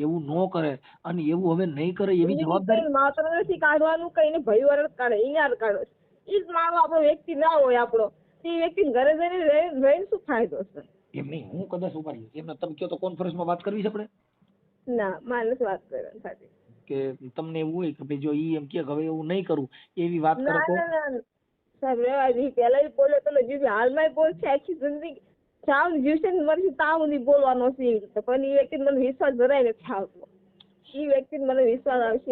એવું ન કરે અને એવું હવે નહીં કરે એવી જવાબદારી માત્ર નથી કાઢવાનું, કઈને ભય વરસ કાઢે અહીંયા કાઢો. એ જ મારો આપણો વ્યક્તિ ના હોય આપણો, તે વ્યક્તિ ઘરે જઈને રહીને શું ફાયદો છે? એમ નહીં, હું કદાચ ઉપાડી એમને તમે કહો તો કોન્ફરન્સમાં વાત કરવી છે આપણે? ના, મારે નથી વાત કરવાની સાથે. કે તમને એવું હોય કે ભાઈ જો ઈ એમ કે હવે એવું નહીં કરું એવી વાત કરે તો સાહેબ રેવા દી. પેલા બોલ્યો તો જીવ હાલમાં બોલ છે, આખી જિંદગી ચાવ જીવશે ને મરશે તાવ સુધી બોલવાનો છે એવી રીતે. પણ એ વ્યક્તિ મને વિશ્વાસ જરાય નથી આવતો. એ વ્યક્તિ મને વિશ્વાસ આવશે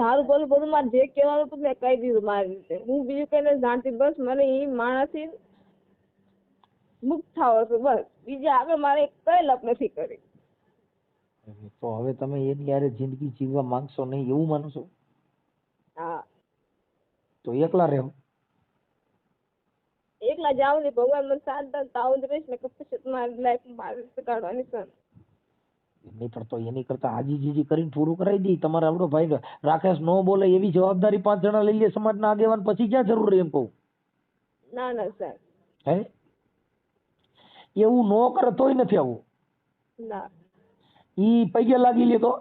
હારું બોલું બધું મારે જે કહેવાનું હતું મેં કહી દીધું મારી રીતે. હું બીજું કઈ જાણતી, બસ મને એ માણસ મુક્ત થાવ છે બસ. બીજા આગળ મારે કઈ લપ નથી કરી. તો હવે તમે એની યારે જિંદગી જીવવા માંગશો નહીં એવું માનો છો? હા. તો એકલા રહો. એકલા જાવ ને ભગવાન મને સાથ દે તાવ જ રહીશ ને પછી મારી લાઈફ મારી રીતે કાઢવાની છે. નહીં પણ તો એની કરતા હાજી કરીને પૂરું કરાવી દઈ. તમારે આવડો ભાઈ રાકેશ નો બોલે એવી જવાબદારી 5 જણા લઈ લે સમાજના આગેવાન, પછી ક્યાં જરૂર રહે એમ કહું? ના ના સાહેબ. હે એવું નો કરે તોય નથી આવું. ના ઈ પગે લાગી લે તો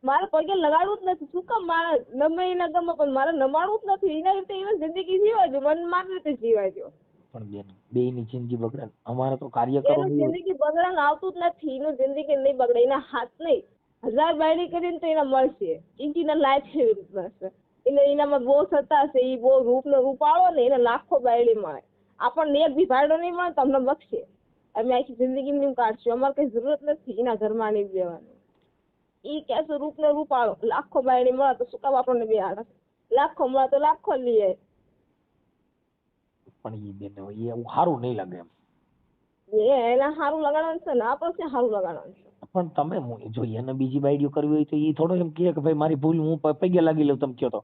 મારે પગે લગાડવું જ નથી. શું કામ? મારે ગમે એના ગમે પણ મારે નમાડવું જ નથી. એના રીતે એને જિંદગી જીવાય જો, મન મારી રીતે જીવાય જો. પણ બેન બેયની જિંદગી બગડે ને. અમારે તો કાર્ય કરો એનું જિંદગી બગડવાનું આવતું જ નથી, એનું જિંદગી નહીં બગડે, એના હાથ નહીં. 1000 બાયડી કરીને તો એને મળશે, એના લાઈફ એવી રીતના છે. એનામાં બહુ સત્તા છે, એ બહુ રૂપ આવો ને એને લાખો બાયડી મળે. આપણને એક બી ભાડો નહીં મળે તો અમને બક્ષે, અમે આખી જિંદગી એમ કાઢશું, અમારે કઈ જરૂરત નથી એના ઘરમાં નહીં દેવાની. ઈ કહેશે રૂપ આવો, લાખો બાયડી મળે તો શું કામ આપણને બે હાડે, લાખો મળે તો લાખો લઈએ. પણ એ બેન એ એવું સારું નહીં લાગે એમ. એના સારું લગાડવાનું છે ને આપણે ક્યાં સારું લગાડવાનું છે. પણ તમે જો એને બીજી બાયડીઓ કરવી હોય તો એ થોડો એમ કહે કે ભાઈ મારી ભૂલ, હું પૈગે લાગી લઉં. તમે કહો તો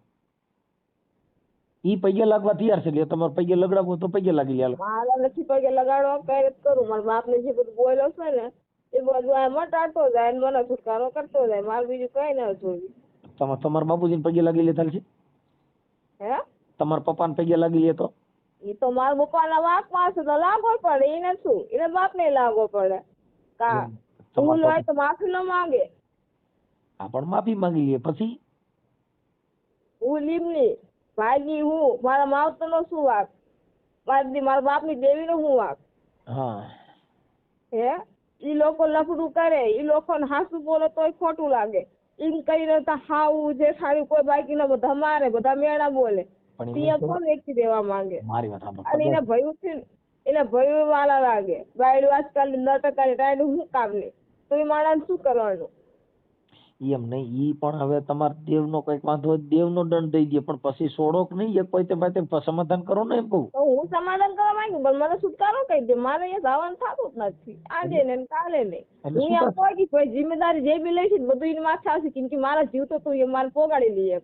ઈ પૈગે લાગવા તૈયાર છે, એટલે તમારે પૈગે લગડાવવું તો પૈગે લાગી લે. મારા નથી પગે લગાડવા કઈ કરું, મારા બાપ ને જે બધું બોલ્યો છે ને એ બધું આ મટાડતો જાય ને મને છુટકારો કરતો જાય, મારે બીજું કઈ ના જોયું. તમારા બાપુજીને પગે લાગી લેતા છે? હે તમારા પપ્પાને પગે લાગી લે તો? એ તો મારા પપ્પાના વાંક માં છે તો લાગવો પડે, એને શું, એને બાપ ને લાગવો પડે. કા ભૂલ હોય તો માફી ન માંગે, પણ માફી માંગી લે પછી હું લીમની ભાઈ હું, મારા માવતર નો શું વાંક, મારા બાપ ની દેવી નો શું વાંક? હા હે ઈ લોકો લફડું કરે, ઈ લોકો ને હાસુ બોલે તોય ખોટું લાગે, એમ કરીને તો હાવું જે સારી કોઈ બાકી ના બધા મારે, બધા મેળા બોલે, ત્યાં કોણ એકથી દેવા માંગે? મારી વાત સાંભળો. અને એના ભયું છે ને, એના ભયું વાલા લાગે, બાયડું આજકાલ 9% ટાઈમ શું કામ નહીં, તો એ માણસ શું કરવાનું? એમ નહીં, ઈ પણ હવે તમારા દેવનો કઈક વાંધો હોય દેવનો દંડ દઈ દે, પણ પછી છોડોક નહીં એક પાસે સમાધાન કરો ને એમ કહું. તો હું સમાધાન કરવા માંગુ પણ મને છુટકારો કહી દે, મારે અહીંયા જવાનું થતું જ નથી, આજે ને કાલે નહીં. હું એમ કહું કે ભાઈ જિમ્મેદારી જે બી લઈશ બધું એની માથે આવશે, કેમ કે મારા જીવ તો તું એ મારે પોગાડી લઈએ,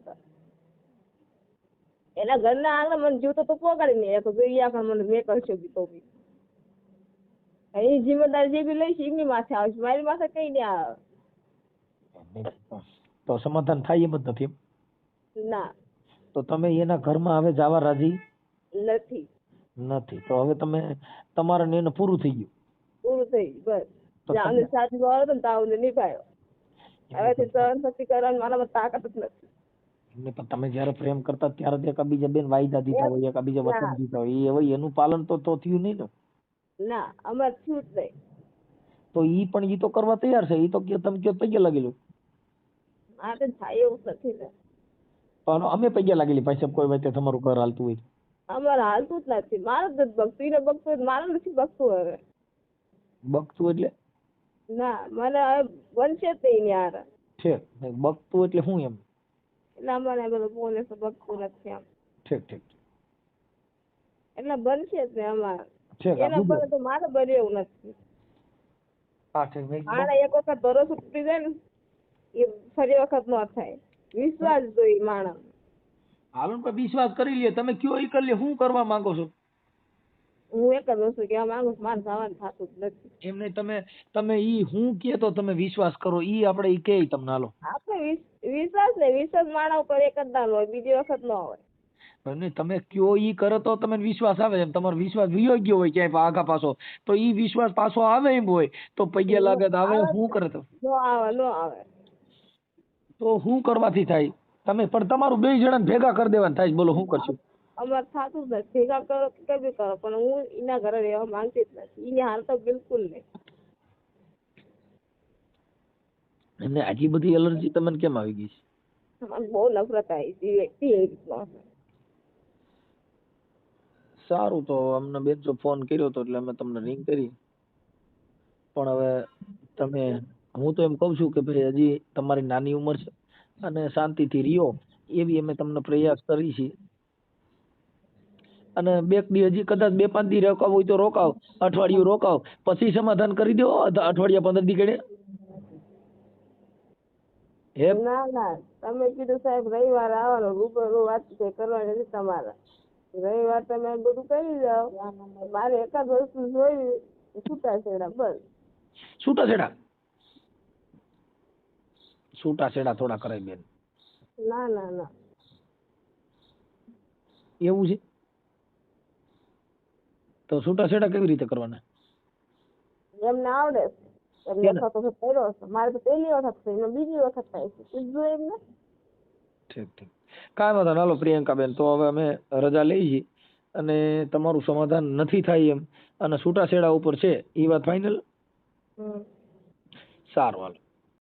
એના ઘરના આંગણે મને જીવ તો પોગાડી નહીં તો એ આખા મને મેં કરશો તો બી એની જિમ્મેદારી જે બી લઈશ એમની માથે આવશે, મારી માથે કઈ નહીં આવે. તો સમાધાન થાય એમ જ નથી એમ? ના તો તમે એના ઘરમાં હવે જવા રાજી નથી. તો હવે તમે તમારે ને એને પૂરું થઈ ગયું? પૂરું થઈ ગયું, બસ જામને સાથ વાળો તો તાવને નિભાયો, હવે સહન શક્તિ કરવાની મારામાં તાકાત જ નથી. પણ તમે જયારે પ્રેમ કરતા ત્યારે જ એકબીજા બેન વાયદા દીધા હોય, એકબીજા વચન દીધા હોય, એ એનું પાલન તો થયું નહીં ને? ના અમારે થયું જ નહીં. તો ઈ પણ ઈ તો કરવા તૈયાર છે, ઈ તો તમે કયો પૈગે લાગી લો. આ તો થાય એવું નથી ને, પણ અમે પૈગે લાગેલી પાસે કોઈ વાત તમારું ઘર હાલતું હોય? અમારે હાલતું જ નથી, મારે જ બગતું, એને બગતું મારે નથી બગતું. હવે બગતું એટલે? ના મને હવે બનશે જ નહીં યાર. ઠીક, બગતું એટલે શું એમ? એટલે અમારે બધું બોલે છે બગતું નથી આમ. ઠીક એટલે બનશે જ ને અમારે, ઠીક. એના પર તો મારે બને એવું નથી. મારે એક વખત ભરોસો તૂટી જાય ને એ ફરી વખત ન થાય, વિશ્વાસ જોઈએ માણસ. હાલો ને વિશ્વાસ કરી લે, તમે કયો ઈ કરી લે. શું કરવા માંગો છો? હું એક જ વસ્તુ કહેવા માંગુ છું, મારે જવાનું થતું જ નથી. એમ નહીં, તમે ઈ હું કે તો તમે વિશ્વાસ કરો, ઈ આપણે ઈ કે તમને હાલો. આપણે વિશ્વાસ માણસ ઉપર એક જ દાન હોય, બીજી વખત ન હોય. નહીં, તમે કયો ઈ કરો તો તમે વિશ્વાસ આવે. એમ તમારો વિશ્વાસ વિયો ગયો હોય ક્યાંય આગા પાછો, તો ઈ વિશ્વાસ પાછો આવે એમ હોય તો પૈગે લાગે તો આવે. શું કરે તો ન આવે તો શું કરવાથી થાય? તમે પણ તમારું 2 જણાને ભેગા કરી દેવાના થાય. બોલો શું કરશું? અમારે થતું જ નથી, ભેગા કરો કે કઈ બી કરો, પણ હું એના ઘરે રહેવા માંગતી જ નથી, એની હાલ તો બિલકુલ નહીં. અને આટલી બધી એલર્જી તમને કેમ આવી ગઈ છે? મને બહુ નફરત આવી છે વ્યક્તિ એ રીતનો. સારું, તો અમને બેન જો ફોન કર્યો તો એટલે અમે તમને રિંગ કરી. પણ હવે હું તો એમ કઉ છું કે ભાઈ હજી તમારી નાની ઉંમર છે અને શાંતિથી રહ્યો એવી અમે તમને પ્રયાસ કરી છીએ. અને 2 દી હજી કદાચ 2-5 દી રોકાવ હોય તો રોકાવ, અઠવાડિયું રોકાવ, પછી સમાધાન કરી દો. અઠવાડિયા 15 દી ગણે એમ? ના તમે કીધું સાહેબ રવિવાર આવવાનો, રૂબરૂ વાત કરવાની નથી તમારે. રવિવાર તમે બધું કરી જાઓ, મારે એકાદ વસ્તુ જોઈ છૂટાછેડા, બસ. છૂટાછેડા થોડા કરાય બેન? ના એવું છે? તો છૂટાછેડા કેવી રીતે કરવાના? એમને આવડે છે, એમને વખત કર્યો છે, મારે તો પહેલી વખત છે, એમને બીજી વખત થાય છે, કીધું એમને. ઠીક કાંઈ વાંધો ના. હાલો પ્રિયંકા બેન, તો હવે અમે રજા લઈ છીએ અને તમારું સમાધાન નથી થાય એમ અને છૂટાછેડા ઉપર છે એ વાત ફાઇનલ? હમ. સારું હાલો.